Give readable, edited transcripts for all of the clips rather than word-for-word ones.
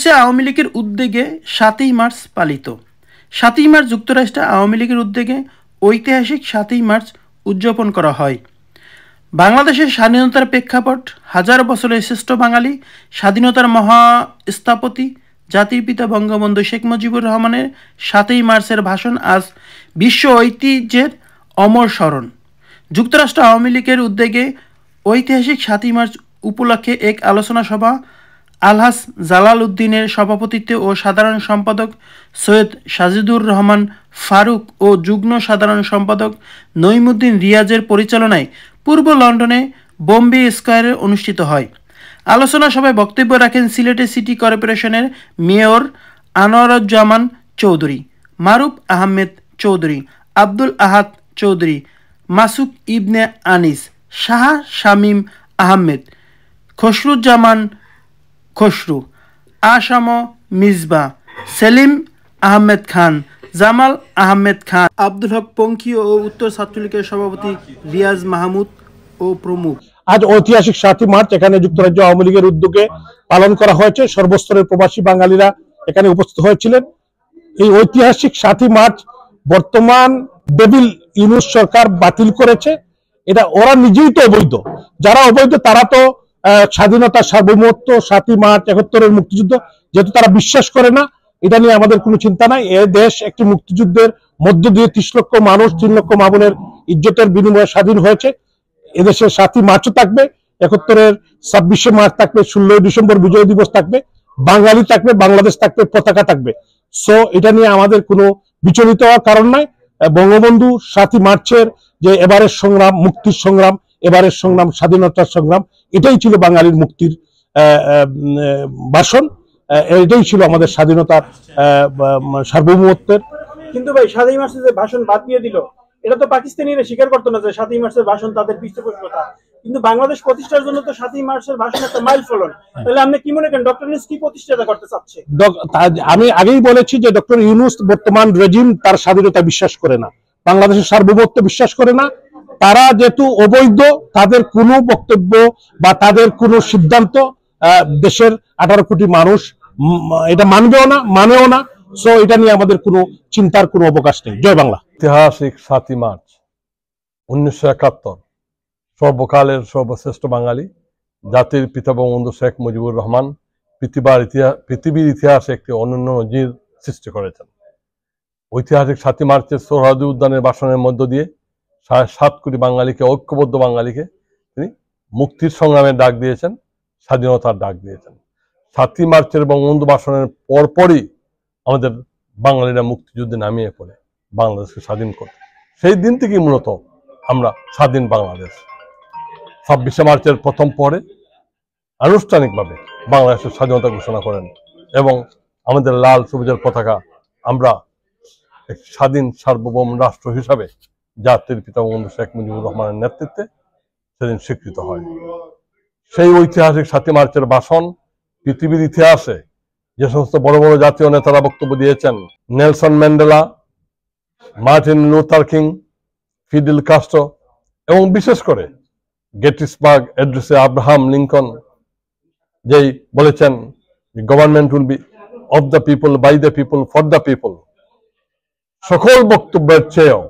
যুক্তরাষ্ট্রে আওয়ামী লীগের উদ্যোগে ৭ই মার্চ পালিত। ৭ই মার্চ যুক্তরাষ্ট্রে আওয়ামী লীগের উদ্যোগে ঐতিহাসিক ৭ই মার্চ উদযাপন করা হয়। বাংলাদেশের স্বাধীনতার প্রেক্ষাপট, হাজার বছরের শ্রেষ্ঠ বাঙালি, স্বাধীনতার মহা স্থপতি জাতির পিতা বঙ্গবন্ধু শেখ মুজিবুর রহমানের ৭ই মার্চের ভাষণ আজ বিশ্ব ঐতিহ্যের অমর স্মরণ। যুক্তরাষ্ট্র আওয়ামী লীগের উদ্যোগে ঐতিহাসিক ৭ই মার্চ উপলক্ষে এক আলোচনা সভা আলহাজ জালাল উদ্দিনের সভাপতিত্বে ও সাধারণ সম্পাদক সৈয়দ সাজিদুর রহমান ফারুক ও যুগ্ম সাধারণ সম্পাদক নঈমুদ্দিন রিয়াজের পরিচালনায় পূর্ব লন্ডনে বোম্বে স্কয়ারে অনুষ্ঠিত হয়। আলোচনা সভায় বক্তব্য রাখেন সিলেটের সিটি কর্পোরেশনের মেয়র আনোয়ারুজ্জামান চৌধুরী, মারুফ আহমেদ চৌধুরী, আব্দুল আহাদ চৌধুরী, মাসুক ইবনে আনিস, শাহ শামীম আহমেদ, খসরুজ্জামান খসরু, আসাম মিসবা, সেলিম আহমেদ খান, জামাল আহমেদ খান, আব্দুল হক পঙ্খী ও উত্তর ছাত্রলীগের সভাপতি রিয়াজ মাহমুদ ও প্রমুখ। আজ ঐতিহাসিক ৭ই মার্চ এখানে যুক্তরাজ্য আওয়ামী লীগের উদ্যোগে পালন করা হয়েছে। সর্বস্তরের প্রবাসী বাঙালিরা এখানে উপস্থিত হয়েছিলেন। এই ঐতিহাসিক ৭ই মার্চ বর্তমান ডেভিল ইউনূস সরকার বাতিল করেছে। এটা ওরা নিজেই তো অবৈধ, যারা অবৈধ তারা তো স্বাধীনতা, সার্বভৌমত্ব, ৭ই মার্চ, ৭১-এর মুক্তিযুদ্ধ যেহেতু তারা বিশ্বাস করে না, এটা নিয়ে আমাদের কোনো চিন্তা নাই। এ দেশ একটি মুক্তিযুদ্ধের মধ্য দিয়ে ৩০ লক্ষ মানুষ, ৩ লক্ষ মা বোনের ইজ্জতের বিনিময়ে স্বাধীন হয়েছে। এদেশে ৭ই মার্চও থাকবে, ৭১-এর ২৬শে মার্চ থাকবে, ১৬ই ডিসেম্বর বিজয় দিবস থাকবে, বাঙালি থাকবে, বাংলাদেশ থাকবে, পতাকা থাকবে। সো এটা নিয়ে আমাদের কোনো বিচলিত হওয়ার কারণ নাই। বঙ্গবন্ধু ৭ই মার্চের যে এবারের সংগ্রাম, মুক্তির সংগ্রাম, এবারের সংগ্রাম স্বাধীনতার সংগ্রাম, এটাই ছিল বাঙালির মুক্তির ভাষণ, এটাই ছিল আমাদের স্বাধীনতার সার্বভৌমত্বের। কিন্তু ভাই ৭ই মার্চের যে ভাষণ বাদ দিয়ে দিল, এটা তো পাকিস্তানিরা স্বীকার করতো না যে 7ই মার্চের ভাষণ তাদের পৃষ্ঠপোষকতা, কিন্তু বাংলাদেশ প্রতিষ্ঠার জন্য তো 7ই মার্চের ভাষণ একটা মাইল ফলন। তাহলে আপনি কি মনে করেন ডক্টর ইউনূস কি প্রতিষ্ঠা করতে চাচ্ছে? আমি আগেই বলেছি যে ডক্টর ইউনূস বর্তমান রেজিম তার স্বাধীনতা বিশ্বাস করে না, বাংলাদেশের সার্বভৌমত্ব বিশ্বাস করে না। তারা যেহেতু অবৈধ, তাদের কোনো বক্তব্য বা তাদের কোনো সিদ্ধান্ত দেশের 18 কোটি মানুষ এটা মানবেও না, মানেও না। সো এটা নিয়ে আমাদের কোনো চিন্তার কোনো অবকাশ নেই। জয় বাংলা। ঐতিহাসিক ৭ই মার্চ ১৯৭১, সর্বকালের সর্বশ্রেষ্ঠ বাঙালি, জাতির পিতা বঙ্গবন্ধু শেখ মুজিবুর রহমান পৃথিবীর ইতিহাসে একটি অনন্য নজির সৃষ্টি করেছেন। ঐতিহাসিক ৭ই মার্চের সোহরাওয়ার্দী উদ্যানের ভাষণের মধ্য দিয়ে ৭.৫ কোটি বাঙালিকে, ঐক্যবদ্ধ বাঙালিকে তিনি মুক্তির সংগ্রামের ডাক দিয়েছেন, স্বাধীনতার ডাক দিয়েছেন। ৭ই মার্চের বঙ্গবন্ধু ভাষণের পরপরই আমাদের বাঙালিরা মুক্তিযুদ্ধে নামিয়ে পড়ে বাংলাদেশকে স্বাধীন করতে। সেই দিন থেকেই মূলত আমরা স্বাধীন বাংলাদেশ। ২৬শে মার্চের প্রথম পরে আনুষ্ঠানিকভাবে বাংলাদেশের স্বাধীনতা ঘোষণা করেন এবং আমাদের লাল সবুজের পতাকা আমরা এক স্বাধীন সার্বভৌম রাষ্ট্র হিসাবে জাতির পিতা বঙ্গবন্ধু শেখ মুজিবুর রহমানের নেতৃত্বে সেদিন স্বীকৃত হয়। সেই ঐতিহাসিক ৭ই মার্চের ভাষণ পৃথিবীর ইতিহাসে যে সমস্ত বড় বড় জাতীয় নেতারা বক্তব্য দিয়েছেন, Nelson Mandela, Martin Luther King, Fidel Castro এবং বিশেষ করে গেটিসবার্গ অ্যাড্রেসে আব্রাহাম লিঙ্কন যেই বলেছেন government will be of the people, by the people, for the people, সকল বক্তব্যের চেয়েও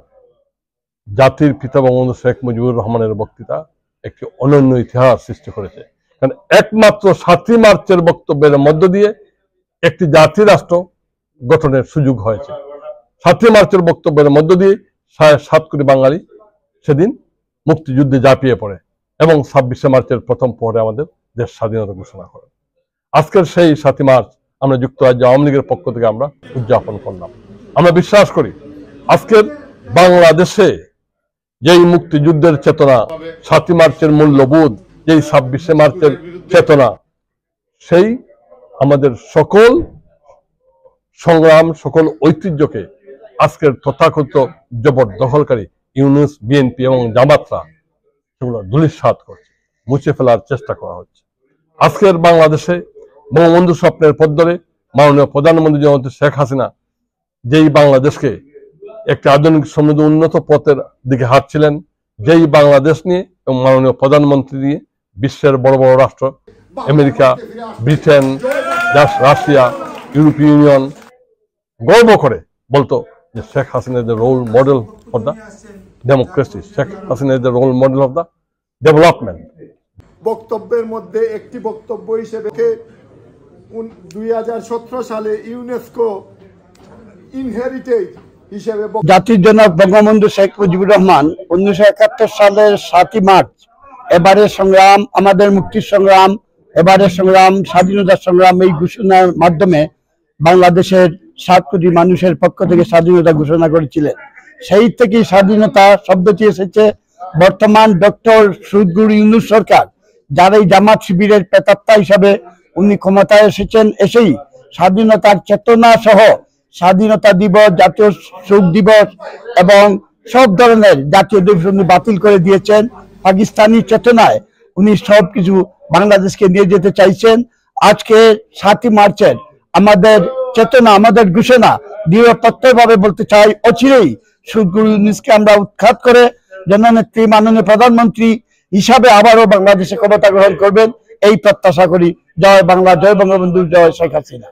জাতির পিতা বঙ্গবন্ধু শেখ মুজিবুর রহমানের বক্তৃতা একটি অনন্য ইতিহাস সৃষ্টি করেছে। কারণ একমাত্র ৭ই মার্চের বক্তব্যের মধ্য দিয়ে একটি জাতি রাষ্ট্র গঠনের সুযোগ হয়েছে। ৭ই মার্চের বক্তব্যের মধ্য দিয়ে ৭.৫ কোটি বাঙালি সেদিন মুক্তিযুদ্ধে ঝাঁপিয়ে পড়ে এবং ২৬শে মার্চের প্রথম পরে আমাদের দেশ স্বাধীনতা ঘোষণা করে। আজকের সেই ৭ই মার্চ আমরা যুক্তরাজ্য আওয়ামী লীগের পক্ষ থেকে আমরা উদযাপন করলাম। আমরা বিশ্বাস করি আজকের বাংলাদেশে যেই মুক্তিযুদ্ধের চেতনা, ৭ই মার্চের মূল্যবোধ, যেই ২৬শে মার্চের চেতনা, সেই আমাদের সকল সংগ্রাম, সকল ঐতিহ্যকে আজকের তথাকথিত জবরদখলকারী ইউনূস, বিএনপি এবং জামাতরা সেগুলো ধূলিসাৎ করছে, মুছে ফেলার চেষ্টা করা হচ্ছে। আজকের বাংলাদেশে বঙ্গবন্ধু স্বপ্নের পথ ধরে মাননীয় প্রধানমন্ত্রী জননেত্রী শেখ হাসিনা যেই বাংলাদেশকে একটি আধুনিক সমৃদ্ধ উন্নত পথের দিকে হাঁটছিলেন, যেই বাংলাদেশ নিয়ে এবং মাননীয় প্রধানমন্ত্রী নিয়ে বিশ্বের বড় বড় রাষ্ট্র আমেরিকা, ব্রিটেন, রাশিয়া, ইউরোপীয় ইউনিয়ন গর্ব করে বলতো যে Sheikh Hasina is the role model for the democracy, Sheikh Hasina is the role model of the development. বক্তব্যের মধ্যে একটি বক্তব্য হিসেবে 2017 সালে ইউনেস্কো ইনহেরিটেজ হিসেবে জাতির জনক বঙ্গবন্ধু শেখ মুজিবুর রহমান 1971 সালের 7ই মার্চ এবারের সংগ্রাম, আমাদের মুক্তির সংগ্রাম, এবারের সংগ্রাম, স্বাধীনতার সংগ্রাম, এই ঘোষণার মাধ্যমে বাংলাদেশের 7 কোটি মানুষের পক্ষ থেকে স্বাধীনতা ঘোষণা করেছিলেন। সেই থেকেই স্বাধীনতা শব্দটি এসেছে। বর্তমান ডক্টর শহীদ ইউনূস সরকার, যার এই জামাত শিবিরের প্রেতাত্মা হিসাবে উনি ক্ষমতায় এসেছেন, এসেই স্বাধীনতার চেতনা সহ স্বাধীনতা দিবস, জাতীয় শোক দিবস এবং সব ধরনের জাতীয় দিবস উনি বাতিল করে দিয়েছেন। পাকিস্তানি চেতনায় উনি সবকিছু বাংলাদেশকে নিয়ে যেতে চাইছেন। আজকে 7ই মার্চের আমাদের চেতনা, আমাদের ঘোষণা দৃঢ় প্রত্যয়ভাবে বলতে চাই, অচিরেই শহীদ ইউনূসকে আমরা উৎখাত করে জননেত্রী মাননীয় প্রধানমন্ত্রী হিসাবে আবারও বাংলাদেশে ক্ষমতা গ্রহণ করবেন, এই প্রত্যাশা করি। জয় বাংলা, জয় বঙ্গবন্ধু, জয় শেখ হাসিনা।